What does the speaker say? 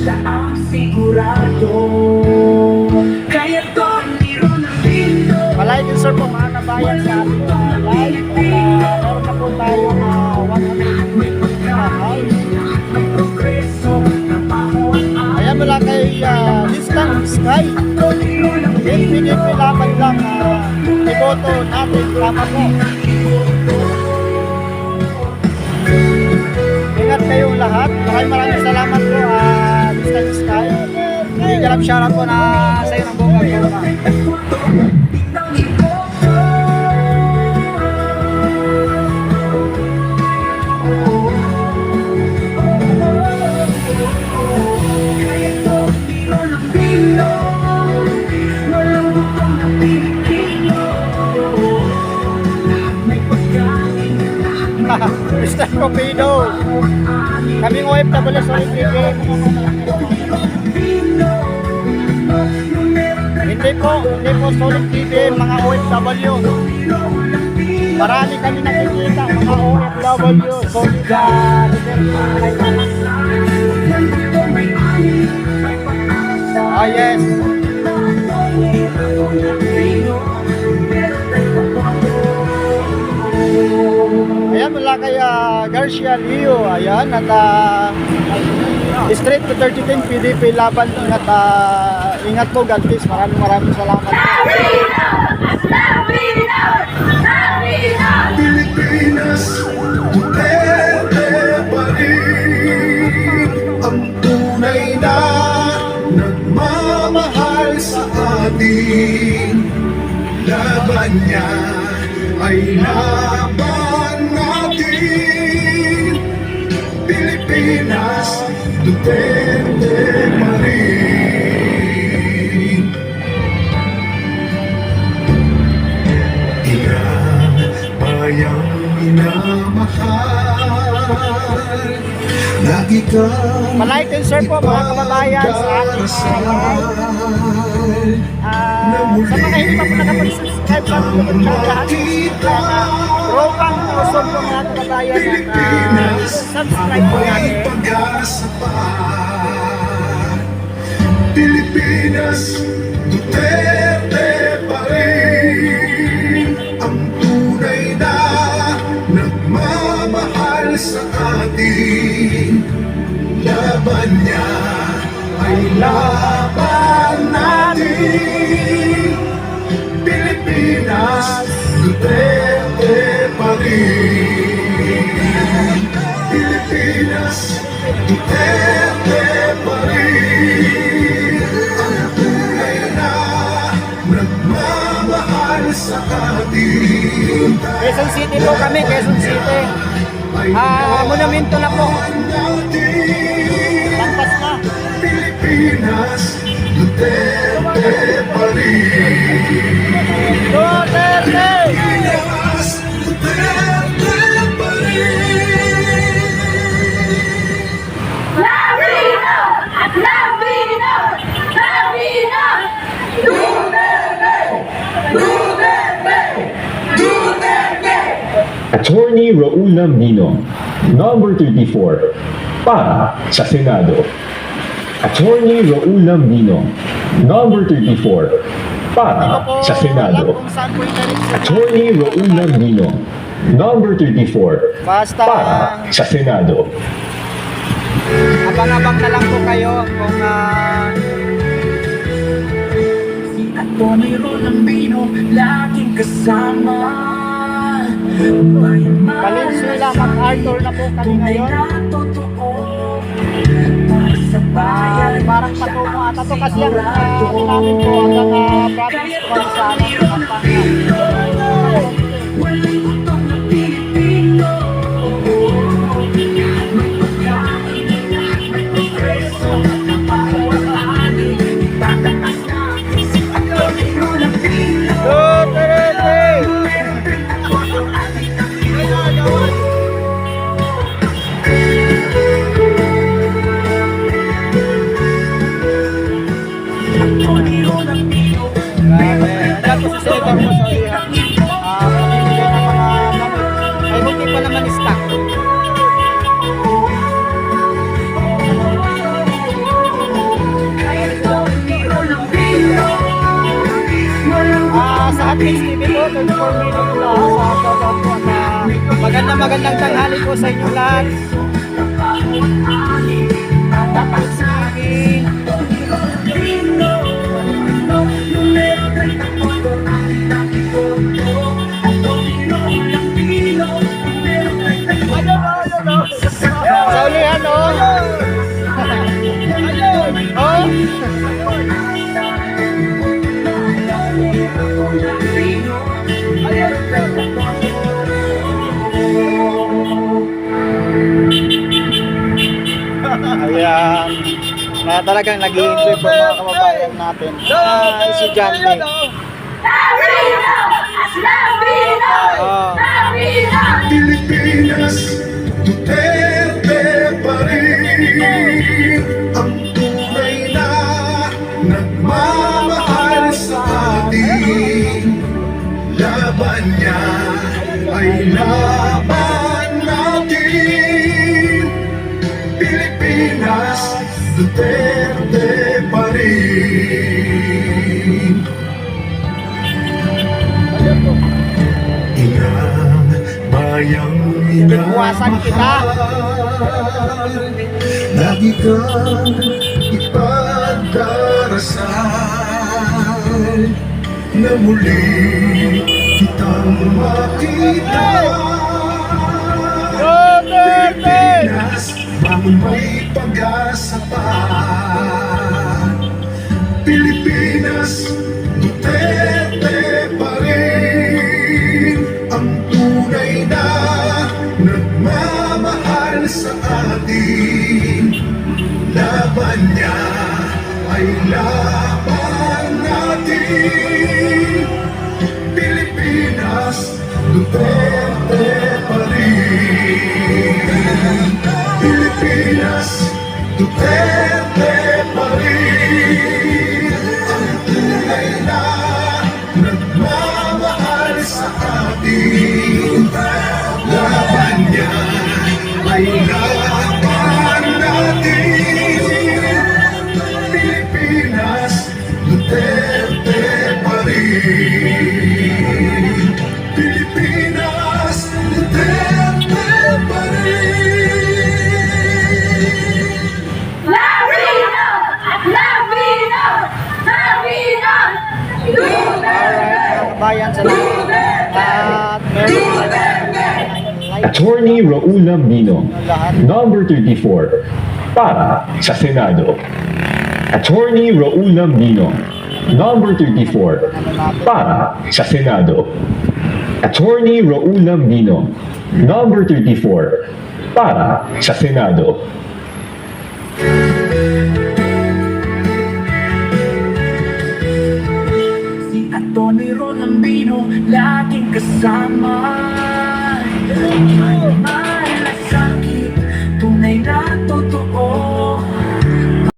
siya ang sigurado. Kaya toniro ng Pino. Palike and share po mga kabayan sa ating live. At meron na po tayo 100 ayan mula kay Distant Sky. PDP laban lang, iboto natin tama po. Ingat kayong lahat. Maraming salamat po, Distant Sky. Hindi ka lang shoutout po na sa iyo ng bunga. Mr. Copido, kaming OFW sa TV. Hindi po Solid TV, mga OFW. Marami kami nakikita, mga OFW. Solid yes. Ayan mula kay Garcia Leo. Ayan at straight to 3010 PDP laban. Ingat po, God bless. Maraming salamat. Pilipinas, Duterte pa rin ang tunay na nagmamahal sa atin. Laban niya ay laban natin. Pilipinas, Duterte pa rin. Ilang bayang minamahal, lagi kang Palike and share po mga kababayan sa ating live. Sa mga hindi pa po nakapag-subscribe sa ating lahat, tropang usog po mga kababayan at subscribe po natin. pag-asa pa. Pilipinas, Duterte pa rin ang tunay na nagmamahal sa atin. Laban niya ay laban natin. Pilipinas, Duterte pa rin. Pilipinas, Duterte pa rin ang tunay na nagmamahal sa atin. Quezon City po kami, Quezon City. Monumento na po. Lampas na. Pilipinas, Duterte pa rin. Duterte! Pilipinas, Duterte pa rin. Lavino! Lavino! Lavino! Duterte! Duterte! Duterte! Attorney Raul Lambino, number 34, para sa Senado. Attorney Raul Lambino, number 34, para sa Senado. Attorney Raul Lambino, number 34, Basta para sa Senado. abang-abang na lang po kayo kung Toniro ng Pino, laging kasama. Valenzuela, MacArthur na po kami ngayon. Parang patungo ata to kasi ang namin po hanggang province po sa Pampanga. Kids TV po, 24 million po lahat sa shoutout po na magandang tanghali po sa inyo lahat. Tapos sa akin. Sa ulihan, oh. Oh. Ayan. Kaya talagang nag-i-enjoy po mga kababayan natin. Si John Lee. Pilipinas, Duterte pa rin ang tunay na nagmamahal sa atin. Laban niya ay laban natin. Pilipinas, Duterte pa rin. Inang bayang Iwasan kita. lagi kang ipagdarasal na muli kitang makita. Pilipinas, ang may pag-asa pa. Pilipinas, Duterte pa rin ang tunay na nagmamahal sa atin. Laban niya ay laban natin. Pilipinas, Duterte pa rin. Pilipinas, Duterte pa rin ang tunay na nagmamahal sa atin. Laban niya ay laban natin. Pilipinas, Duterte pa rin. Pilipinas, Duterte pa rin. Lavino! Lavino! Lavino! Alright, mga kabayan, salamat. At meron Attorney Raul Lambino, number 34, para sa Senado. Attorney Raul Lambino, number 34, para sa Senado. Attorney Raul Lambino, number 34, para sa Senado. Si Atty. Rolambino, laging kasama.